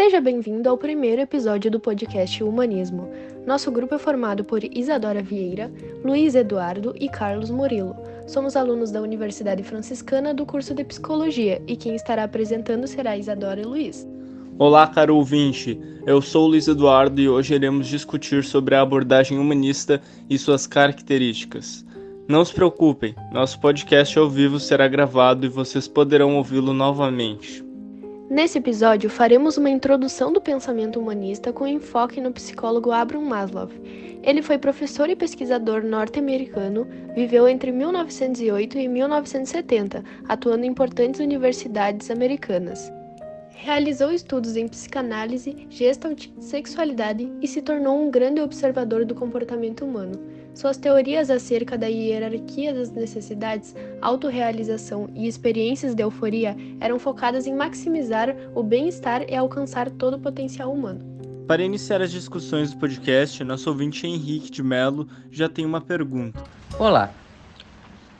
Seja bem-vindo ao primeiro episódio do podcast Humanismo. Nosso grupo é formado por Isadora Vieira, Luiz Eduardo e Carlos Murilo. Somos alunos da Universidade Franciscana do curso de Psicologia e quem estará apresentando será Isadora e Luiz. Olá, caro ouvinte. Eu sou o Luiz Eduardo e hoje iremos discutir sobre a abordagem humanista e suas características. Não se preocupem, nosso podcast ao vivo será gravado e vocês poderão ouvi-lo novamente. Nesse episódio, faremos uma introdução do pensamento humanista com enfoque no psicólogo Abraham Maslow. Ele foi professor e pesquisador norte-americano, viveu entre 1908 e 1970, atuando em importantes universidades americanas. Realizou estudos em psicanálise, gestalt, sexualidade e se tornou um grande observador do comportamento humano. Suas teorias acerca da hierarquia das necessidades, autorrealização e experiências de euforia eram focadas em maximizar o bem-estar e alcançar todo o potencial humano. Para iniciar as discussões do podcast, nosso ouvinte Henrique de Mello já tem uma pergunta. Olá,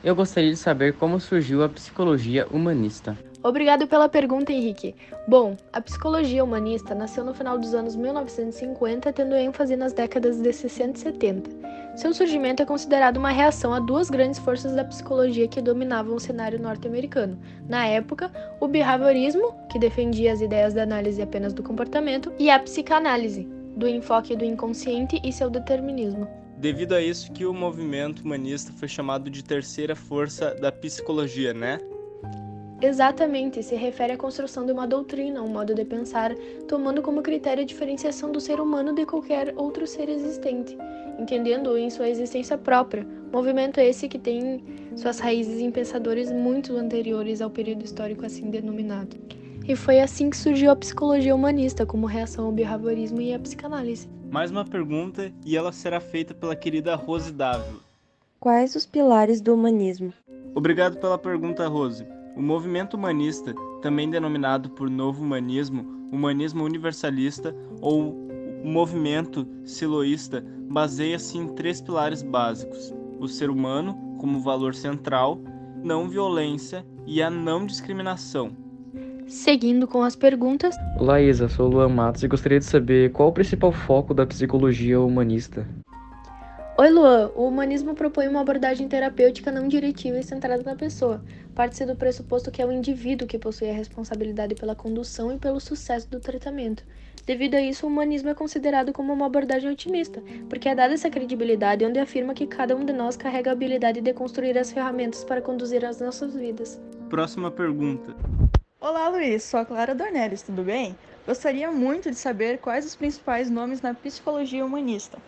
eu gostaria de saber como surgiu a psicologia humanista. Obrigado pela pergunta, Henrique. Bom, a psicologia humanista nasceu no final dos anos 1950, tendo ênfase nas décadas de 60 e 70. Seu surgimento é considerado uma reação a duas grandes forças da psicologia que dominavam o cenário norte-americano. Na época, o behaviorismo, que defendia as ideias da análise apenas do comportamento, e a psicanálise, do enfoque do inconsciente e seu determinismo. Devido a isso que o movimento humanista foi chamado de terceira força da psicologia, né? Exatamente, se refere à construção de uma doutrina, um modo de pensar, tomando como critério a diferenciação do ser humano de qualquer outro ser existente, entendendo-o em sua existência própria. Movimento esse que tem suas raízes em pensadores muito anteriores ao período histórico assim denominado. E foi assim que surgiu a psicologia humanista, como reação ao behaviorismo e à psicanálise. Mais uma pergunta e ela será feita pela querida Rose Dávila. Quais os pilares do humanismo? Obrigado pela pergunta, Rose. O movimento humanista, também denominado por Novo Humanismo, Humanismo Universalista ou o movimento siloísta, baseia-se em três pilares básicos: o ser humano como valor central, não violência e a não discriminação. Seguindo com as perguntas. Olá, Isa, sou o Luan Matos e gostaria de saber qual o principal foco da psicologia humanista. Oi, Luan. O humanismo propõe uma abordagem terapêutica não diretiva e centrada na pessoa. Parte-se do pressuposto que é o indivíduo que possui a responsabilidade pela condução e pelo sucesso do tratamento. Devido a isso, o humanismo é considerado como uma abordagem otimista, porque é dada essa credibilidade onde afirma que cada um de nós carrega a habilidade de construir as ferramentas para conduzir as nossas vidas. Próxima pergunta. Olá, Luiz. Sou a Clara Dornelles, tudo bem? Gostaria muito de saber quais os principais nomes na psicologia humanista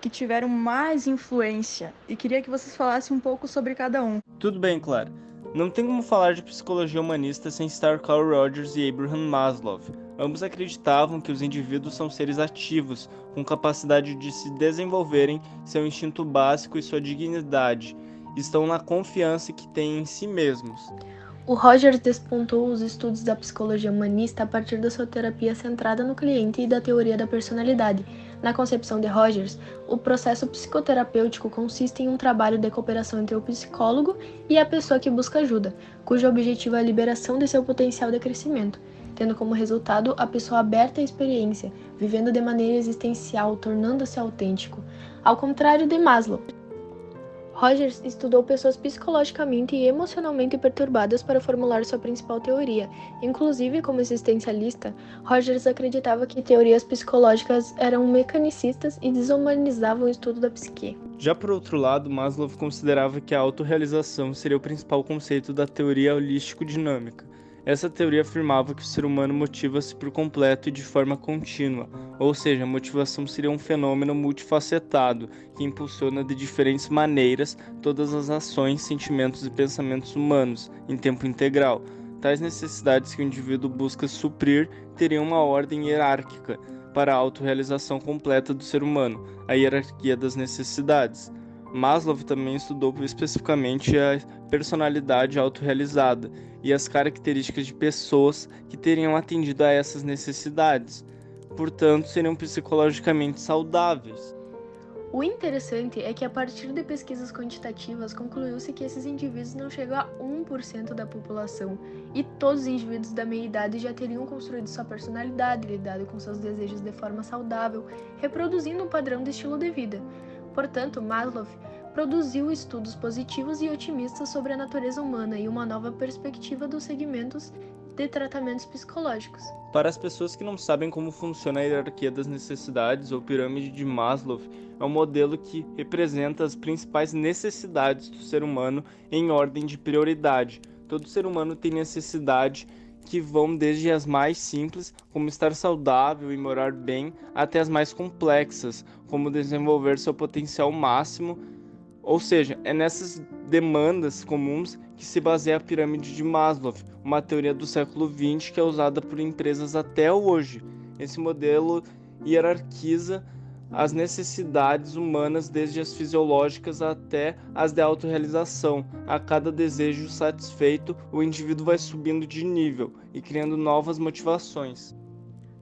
que tiveram mais influência e queria que vocês falassem um pouco sobre cada um. Tudo bem, Clara. Não tem como falar de psicologia humanista sem citar Carl Rogers e Abraham Maslow. Ambos acreditavam que os indivíduos são seres ativos, com capacidade de se desenvolverem seu instinto básico e sua dignidade. Estão na confiança que têm em si mesmos. O Rogers despontou os estudos da psicologia humanista a partir da sua terapia centrada no cliente e da teoria da personalidade. Na concepção de Rogers, o processo psicoterapêutico consiste em um trabalho de cooperação entre o psicólogo e a pessoa que busca ajuda, cujo objetivo é a liberação de seu potencial de crescimento, tendo como resultado a pessoa aberta à experiência, vivendo de maneira existencial, tornando-se autêntico. Ao contrário de Maslow, Rogers estudou pessoas psicologicamente e emocionalmente perturbadas para formular sua principal teoria. Inclusive, como existencialista, Rogers acreditava que teorias psicológicas eram mecanicistas e desumanizavam o estudo da psique. Já por outro lado, Maslow considerava que a autorrealização seria o principal conceito da teoria holístico-dinâmica. Essa teoria afirmava que o ser humano motiva-se por completo e de forma contínua, ou seja, a motivação seria um fenômeno multifacetado que impulsiona de diferentes maneiras todas as ações, sentimentos e pensamentos humanos em tempo integral. Tais necessidades que o indivíduo busca suprir teriam uma ordem hierárquica para a autorrealização completa do ser humano, a hierarquia das necessidades. Maslow também estudou especificamente a personalidade autorrealizada e as características de pessoas que teriam atendido a essas necessidades, portanto, seriam psicologicamente saudáveis. O interessante é que a partir de pesquisas quantitativas concluiu-se que esses indivíduos não chegam a 1% da população e todos os indivíduos da meia-idade já teriam construído sua personalidade, lidado com seus desejos de forma saudável, reproduzindo um padrão de estilo de vida. Portanto, Maslow produziu estudos positivos e otimistas sobre a natureza humana e uma nova perspectiva dos segmentos de tratamentos psicológicos. Para as pessoas que não sabem como funciona a hierarquia das necessidades ou pirâmide de Maslow, é um modelo que representa as principais necessidades do ser humano em ordem de prioridade. Todo ser humano tem necessidade que vão desde as mais simples, como estar saudável e morar bem, até as mais complexas, como desenvolver seu potencial máximo. Ou seja, é nessas demandas comuns que se baseia a pirâmide de Maslow, uma teoria do século XX que é usada por empresas até hoje. Esse modelo hierarquiza as necessidades humanas, desde as fisiológicas até as de autorrealização. A cada desejo satisfeito, o indivíduo vai subindo de nível e criando novas motivações.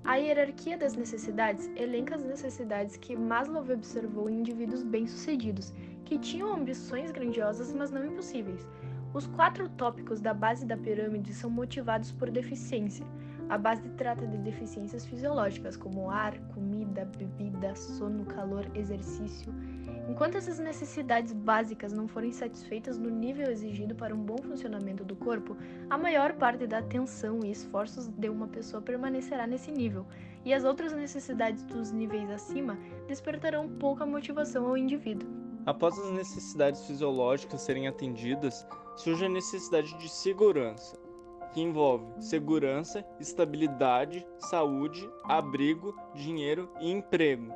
A hierarquia das necessidades elenca as necessidades que Maslow observou em indivíduos bem-sucedidos, que tinham ambições grandiosas, mas não impossíveis. Os 4 tópicos da base da pirâmide são motivados por deficiência. A base trata de deficiências fisiológicas, como ar, comida, bebida, sono, calor, exercício. Enquanto essas necessidades básicas não forem satisfeitas no nível exigido para um bom funcionamento do corpo, a maior parte da atenção e esforços de uma pessoa permanecerá nesse nível, e as outras necessidades dos níveis acima despertarão pouca motivação ao indivíduo. Após as necessidades fisiológicas serem atendidas, surge a necessidade de segurança, que envolve segurança, estabilidade, saúde, abrigo, dinheiro e emprego.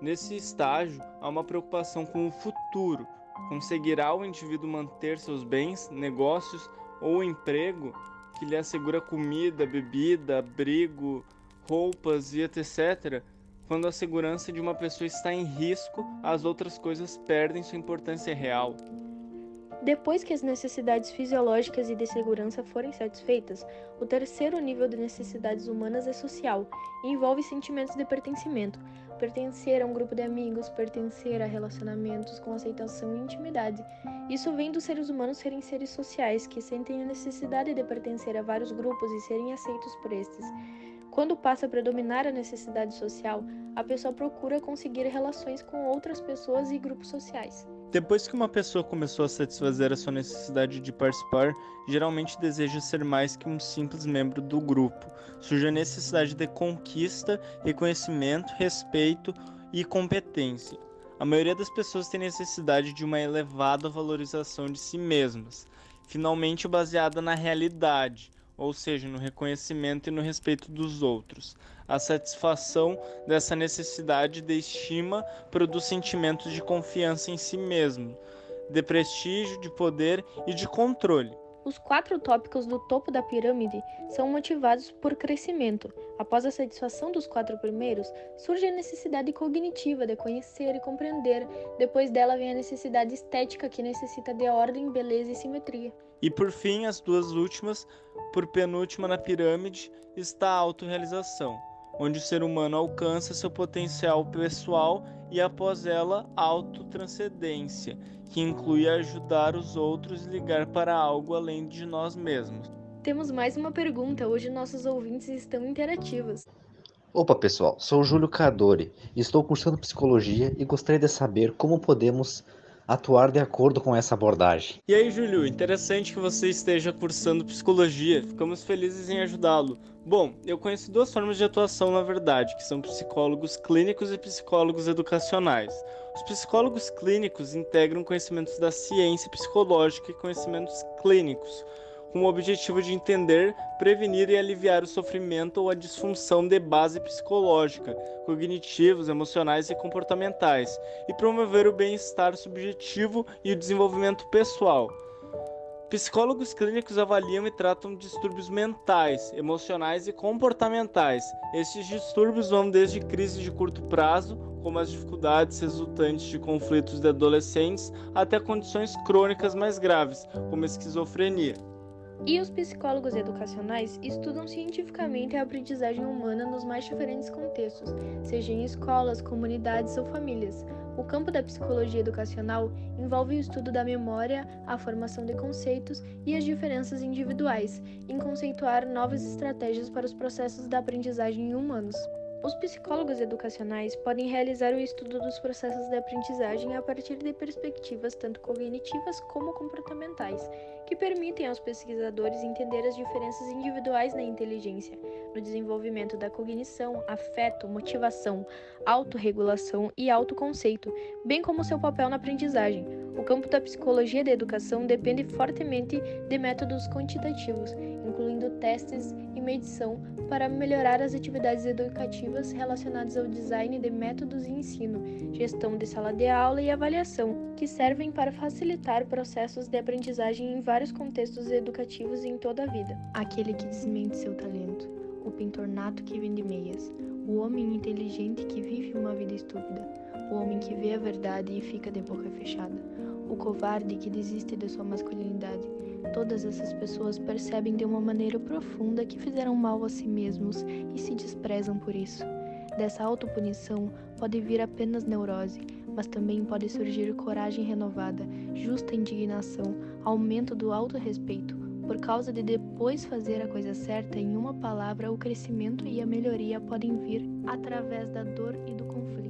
Nesse estágio, há uma preocupação com o futuro. Conseguirá o indivíduo manter seus bens, negócios ou emprego que lhe assegura comida, bebida, abrigo, roupas e etc. Quando a segurança de uma pessoa está em risco, as outras coisas perdem sua importância real. Depois que as necessidades fisiológicas e de segurança forem satisfeitas, o terceiro nível de necessidades humanas é social e envolve sentimentos de pertencimento. Pertencer a um grupo de amigos, pertencer a relacionamentos com aceitação e intimidade. Isso vem dos seres humanos serem seres sociais que sentem a necessidade de pertencer a vários grupos e serem aceitos por estes. Quando passa a predominar a necessidade social, a pessoa procura conseguir relações com outras pessoas e grupos sociais. Depois que uma pessoa começou a satisfazer a sua necessidade de participar, geralmente deseja ser mais que um simples membro do grupo. Surge a necessidade de conquista, reconhecimento, respeito e competência. A maioria das pessoas tem necessidade de uma elevada valorização de si mesmas, finalmente baseada na realidade, ou seja, no reconhecimento e no respeito dos outros. A satisfação dessa necessidade de estima produz sentimentos de confiança em si mesmo, de prestígio, de poder e de controle. Os 4 tópicos do topo da pirâmide são motivados por crescimento. Após a satisfação dos 4 primeiros, surge a necessidade cognitiva de conhecer e compreender. Depois dela vem a necessidade estética, que necessita de ordem, beleza e simetria. E por fim, as 2 últimas, por penúltima na pirâmide, está a autorrealização, onde o ser humano alcança seu potencial pessoal e após ela, a autotranscendência, que inclui ajudar os outros e ligar para algo além de nós mesmos. Temos mais uma pergunta, hoje nossos ouvintes estão interativos. Opa pessoal, sou o Júlio Cadori, estou cursando psicologia e gostaria de saber como podemos atuar de acordo com essa abordagem. E aí, Júlio, interessante que você esteja cursando psicologia, ficamos felizes em ajudá-lo. Bom, eu conheço 2 formas de atuação na verdade, que são psicólogos clínicos e psicólogos educacionais. Os psicólogos clínicos integram conhecimentos da ciência psicológica e conhecimentos clínicos, com o objetivo de entender, prevenir e aliviar o sofrimento ou a disfunção de base psicológica, cognitivos, emocionais e comportamentais, e promover o bem-estar subjetivo e o desenvolvimento pessoal. Psicólogos clínicos avaliam e tratam distúrbios mentais, emocionais e comportamentais. Estes distúrbios vão desde crises de curto prazo, como as dificuldades resultantes de conflitos de adolescentes, até condições crônicas mais graves, como a esquizofrenia. E os psicólogos educacionais estudam cientificamente a aprendizagem humana nos mais diferentes contextos, seja em escolas, comunidades ou famílias. O campo da psicologia educacional envolve o estudo da memória, a formação de conceitos e as diferenças individuais, em conceituar novas estratégias para os processos da aprendizagem em humanos. Os psicólogos educacionais podem realizar o estudo dos processos de aprendizagem a partir de perspectivas tanto cognitivas como comportamentais, que permitem aos pesquisadores entender as diferenças individuais na inteligência, no desenvolvimento da cognição, afeto, motivação, autorregulação e autoconceito, bem como seu papel na aprendizagem. O campo da psicologia da educação depende fortemente de métodos quantitativos, incluindo testes e medição, para melhorar as atividades educativas relacionadas ao design de métodos de ensino, gestão de sala de aula e avaliação, que servem para facilitar processos de aprendizagem em vários contextos educativos em toda a vida. Aquele que desmente seu talento, o pintor nato que vende meias, o homem inteligente que vive uma vida estúpida, o homem que vê a verdade e fica de boca fechada, o covarde que desiste de sua masculinidade. Todas essas pessoas percebem de uma maneira profunda que fizeram mal a si mesmos e se desprezam por isso. Dessa autopunição pode vir apenas neurose, mas também pode surgir coragem renovada, justa indignação, aumento do autorrespeito, por causa de depois fazer a coisa certa. Em uma palavra, o crescimento e a melhoria podem vir através da dor e do conflito.